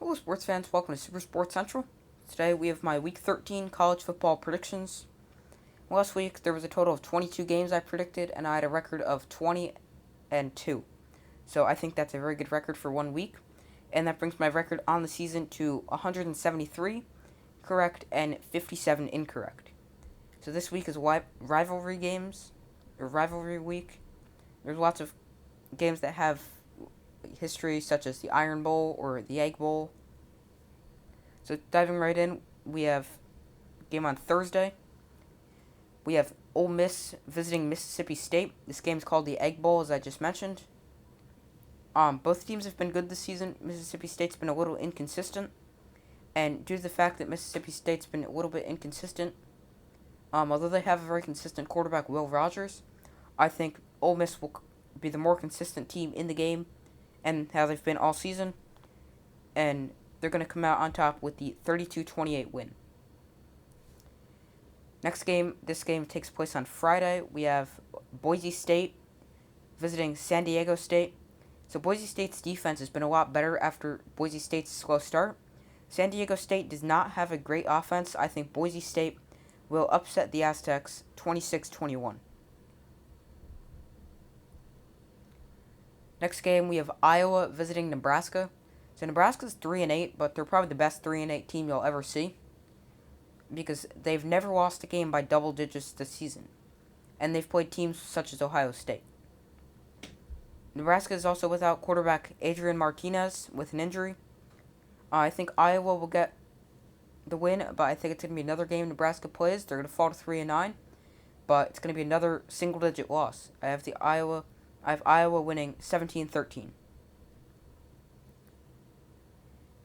Hello, sports fans. Welcome to Super Sports Central. Today we have my Week 13 college football predictions. Last week there was a total of 22 games I predicted, and I had a record of 20-2. So I think that's a very good record for 1 week, and that brings my record on the season to 173 correct and 57 incorrect. So this week is rivalry games, or rivalry week. There's lots of games that have history, such as the Iron Bowl or the Egg Bowl. So diving right in, we have a game on Thursday. We have Ole Miss visiting Mississippi State. This game is called the Egg Bowl, as I just mentioned. Both teams have been good this season. Mississippi State's been a little inconsistent, and due to the fact that Mississippi State's been a little bit inconsistent, although they have a very consistent quarterback, Will Rogers, I think Ole Miss will be the more consistent team in the game, and how they've been all season, and they're going to come out on top with the 32-28 win. This game takes place on Friday. We have Boise State visiting San Diego State. So Boise State's defense has been a lot better after Boise State's slow start. San Diego State does not have a great offense. I think Boise State will upset the Aztecs 26-21. Next game, we have Iowa visiting Nebraska. So Nebraska's 3-8, but they're probably the best 3-8 team you'll ever see, because they've never lost a game by double digits this season, and they've played teams such as Ohio State. Nebraska is also without quarterback Adrian Martinez with an injury. I think Iowa will get the win, but I think it's going to be another game Nebraska plays. They're going to fall to 3-9, but it's going to be another single-digit loss. I have Iowa winning 17-13.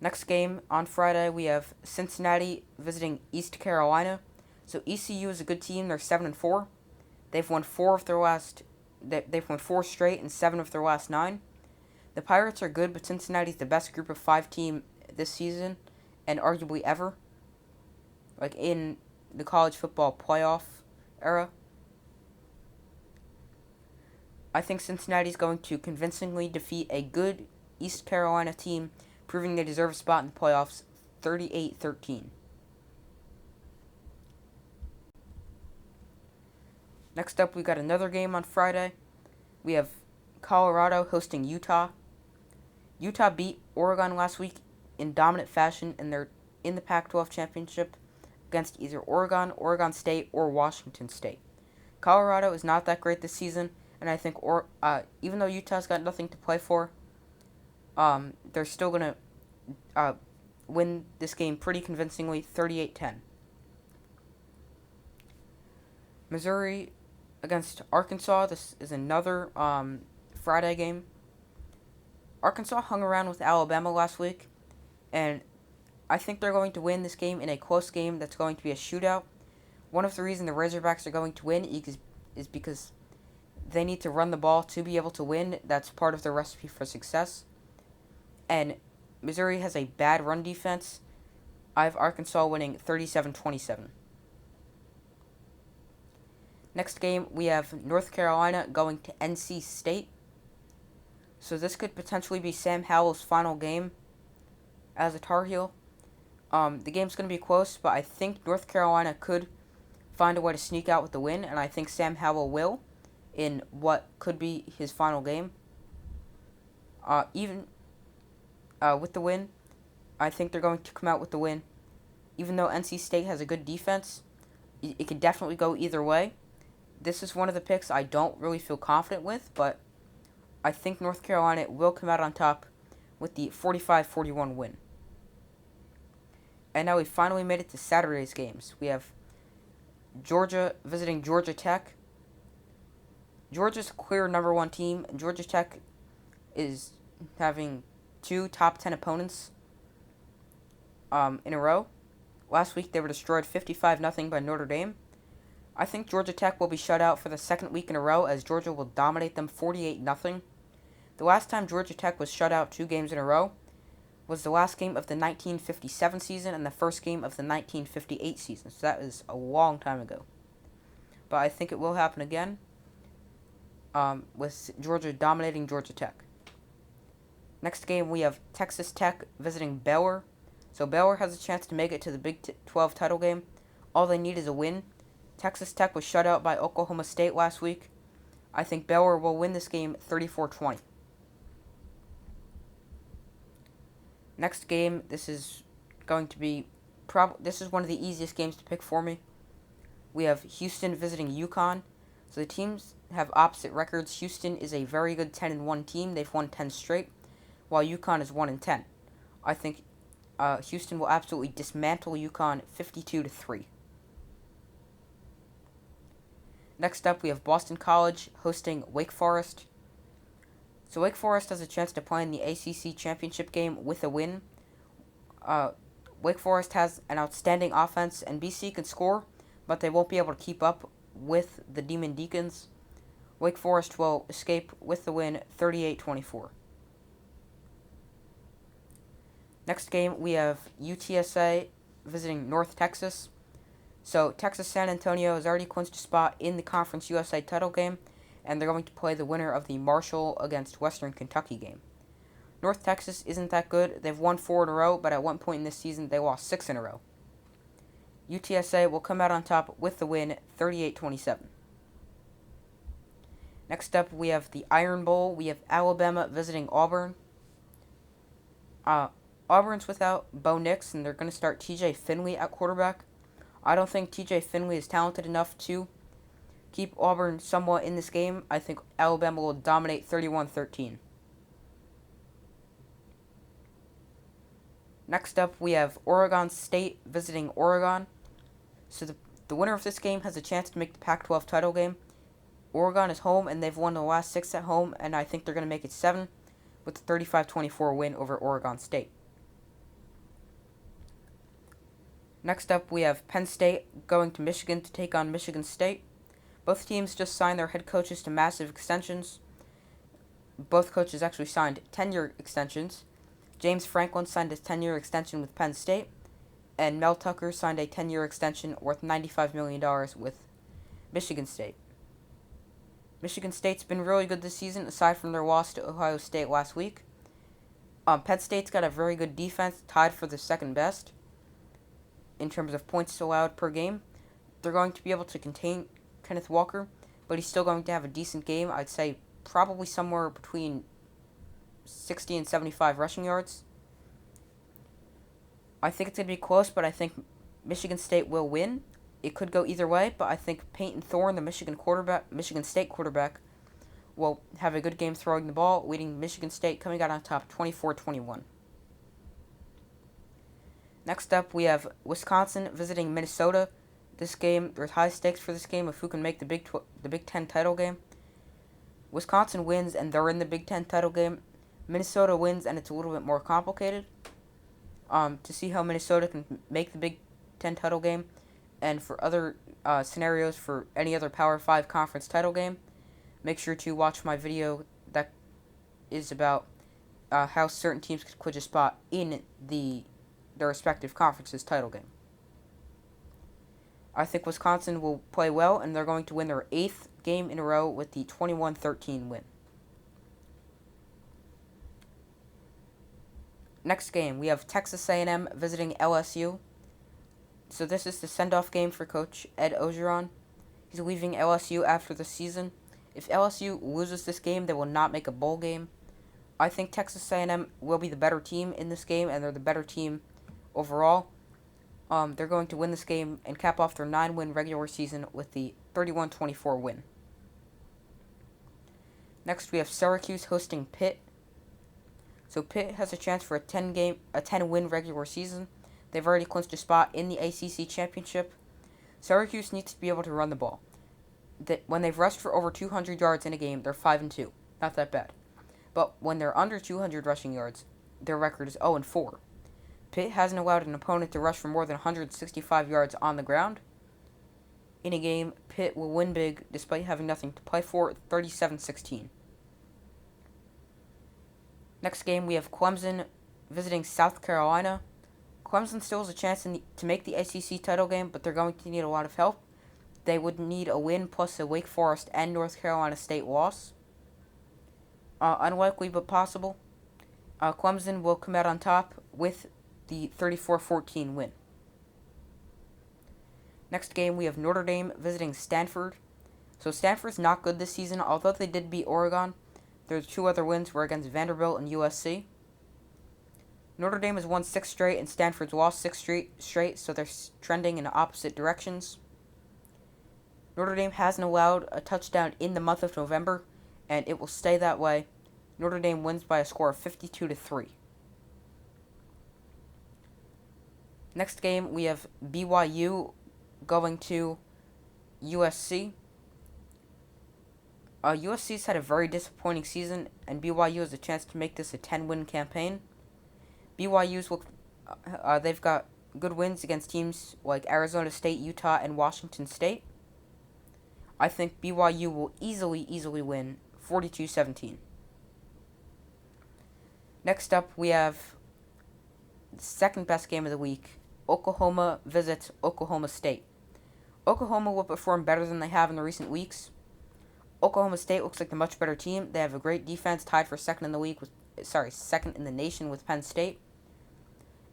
Next game on Friday, we have Cincinnati visiting East Carolina. So ECU is a good team. They're 7-4. They've won They've won 4 straight and 7 of their last 9. The Pirates are good, but Cincinnati's the best Group of 5 team this season, and arguably ever, like in the college football playoff era. I think Cincinnati's going to convincingly defeat a good East Carolina team, proving they deserve a spot in the playoffs, 38-13. Next up, we got another game on Friday. We have Colorado hosting Utah. Utah beat Oregon last week in dominant fashion, and they're in the Pac-12 championship against either Oregon, Oregon State, or Washington State. Colorado is not that great this season, and I think even though Utah's got nothing to play for, they're still going to win this game pretty convincingly, 38-10. Missouri against Arkansas. This is another Friday game. Arkansas hung around with Alabama last week, and I think they're going to win this game in a close game that's going to be a shootout. One of the reasons the Razorbacks are going to win is because they need to run the ball to be able to win. That's part of their recipe for success. And Missouri has a bad run defense. I have Arkansas winning 37-27. Next game, we have North Carolina going to NC State. So this could potentially be Sam Howell's final game as a Tar Heel. The game's going to be close, but I think North Carolina could find a way to sneak out with the win, and I think Sam Howell will in what could be his final game. Even with the win, I think they're going to come out with the win. Even though NC State has a good defense, it could definitely go either way. This is one of the picks I don't really feel confident with, but I think North Carolina will come out on top with the 45-41 win. And now we finally made it to Saturday's games. We have Georgia visiting Georgia Tech. Georgia's clear number 1 team. Georgia Tech is having 2 top 10 opponents in a row. Last week they were destroyed 55-0 by Notre Dame. I think Georgia Tech will be shut out for the second week in a row, as Georgia will dominate them 48-0. The last time Georgia Tech was shut out 2 games in a row was the last game of the 1957 season and the first game of the 1958 season. So that is a long time ago. But I think it will happen again, with Georgia dominating Georgia Tech. Next game, we have Texas Tech visiting Baylor. So Baylor has a chance to make it to the Big 12 title game. All they need is a win. Texas Tech was shut out by Oklahoma State last week. I think Baylor will win this game 34-20. Next game, this is going to be this is one of the easiest games to pick for me. We have Houston visiting UConn. So the teams have opposite records. Houston is a very good 10-1 team. They've won 10 straight, while UConn is 1-10. I think Houston will absolutely dismantle UConn 52-3. Next up, we have Boston College hosting Wake Forest. So Wake Forest has a chance to play in the ACC championship game with a win. Wake Forest has an outstanding offense, and BC can score, but they won't be able to keep up with the Demon Deacons. Wake Forest will escape with the win 38-24. Next game, we have UTSA visiting North Texas. So Texas San Antonio has already clinched a spot in the Conference USA title game, and they're going to play the winner of the Marshall against Western Kentucky game. North Texas isn't that good. They've won 4 in a row, but at one point in this season, they lost 6 in a row. UTSA will come out on top with the win 38-27. Next up, we have the Iron Bowl. We have Alabama visiting Auburn. Auburn's without Bo Nix, and they're going to start TJ Finley at quarterback. I don't think TJ Finley is talented enough to keep Auburn somewhat in this game. I think Alabama will dominate 31-13. Next up, we have Oregon State visiting Oregon. So the winner of this game has a chance to make the Pac-12 title game. Oregon is home, and they've won the last 6 at home, and I think they're going to make it 7 with a 35-24 win over Oregon State. Next up, we have Penn State going to Michigan to take on Michigan State. Both teams just signed their head coaches to massive extensions. Both coaches actually signed 10-year extensions. James Franklin signed a 10-year extension with Penn State, and Mel Tucker signed a 10-year extension worth $95 million with Michigan State. Michigan State's been really good this season, aside from their loss to Ohio State last week. Penn State's got a very good defense, tied for the second best in terms of points allowed per game. They're going to be able to contain Kenneth Walker, but he's still going to have a decent game. I'd say probably somewhere between 60 and 75 rushing yards. I think it's going to be close, but I think Michigan State will win. It could go either way, but I think Peyton Thorne, the Michigan State quarterback, will have a good game throwing the ball, leading Michigan State coming out on top 24-21. Next up, we have Wisconsin visiting Minnesota. This game, there's high stakes for this game of who can make the Big Ten title game. Wisconsin wins, and they're in the Big Ten title game. Minnesota wins, and it's a little bit more complicated. To see how Minnesota can make the Big Ten title game, and for other scenarios for any other Power 5 conference title game, make sure to watch my video that is about how certain teams could clinch a spot in their respective conferences title game. I think Wisconsin will play well, and they're going to win their 8th game in a row with the 21-13 win. Next game, we have Texas A&M visiting LSU. So this is the send-off game for Coach Ed Orgeron. He's leaving LSU after the season. If LSU loses this game, they will not make a bowl game. I think Texas A&M will be the better team in this game, and they're the better team overall. They're going to win this game and cap off their 9-win regular season with the 31-24 win. Next, we have Syracuse hosting Pitt. So Pitt has a chance for a 10-win regular season. They've already clinched a spot in the ACC championship. Syracuse needs to be able to run the ball. When they've rushed for over 200 yards in a game, they're 5-2. Not that bad. But when they're under 200 rushing yards, their record is 0-4. Pitt hasn't allowed an opponent to rush for more than 165 yards on the ground. In a game, Pitt will win big despite having nothing to play for, 37-16. Next game, we have Clemson visiting South Carolina. Clemson still has a chance to make the ACC title game, but they're going to need a lot of help. They would need a win plus a Wake Forest and North Carolina State loss. Unlikely but possible. Clemson will come out on top with the 34-14 win. Next game, we have Notre Dame visiting Stanford. So Stanford's not good this season, although they did beat Oregon. Their two other wins were against Vanderbilt and USC. Notre Dame has won 6 straight, and Stanford's lost 6 straight, so they're trending in opposite directions. Notre Dame hasn't allowed a touchdown in the month of November, and it will stay that way. Notre Dame wins by a score of 52-3. Next game, we have BYU going to USC. USC's had a very disappointing season, and BYU has a chance to make this a 10-win campaign. They've got good wins against teams like Arizona State, Utah, and Washington State. I think BYU will easily win 42-17. Next up, we have the second best game of the week. Oklahoma visits Oklahoma State. Oklahoma will perform better than they have in the recent weeks. Oklahoma State looks like the much better team. They have a great defense, tied for second in the nation with Penn State,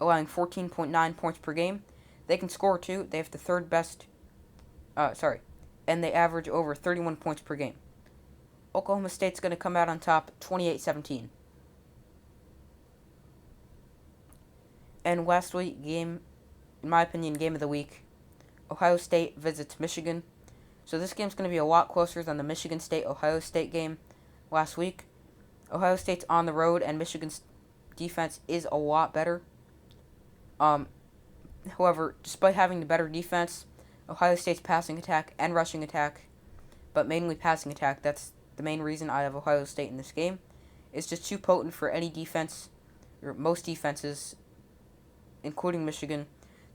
allowing 14.9 points per game. They can score too. They have the third best, and they average over 31 points per game. Oklahoma State's going to come out on top 28-17. And lastly, in my opinion, game of the week, Ohio State visits Michigan. So this game's going to be a lot closer than the Michigan State-Ohio State game last week. Ohio State's on the road, and Michigan's defense is a lot better. However, despite having the better defense, Ohio State's passing attack and rushing attack, but mainly passing attack, that's the main reason I have Ohio State in this game, is just too potent for any defense, or most defenses, including Michigan,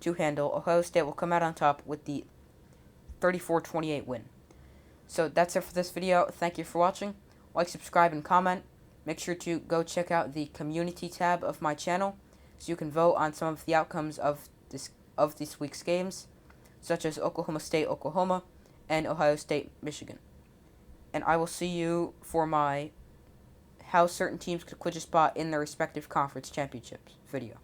to handle. Ohio State will come out on top with the 34-28 win. So that's it for this video. Thank you for watching. Like, subscribe, and comment. Make sure to go check out the community tab of my channel so you can vote on some of the outcomes of this week's games, such as Oklahoma State, Oklahoma, and Ohio State, Michigan. And I will see you for my how certain teams could clinch a spot in their respective conference championships video.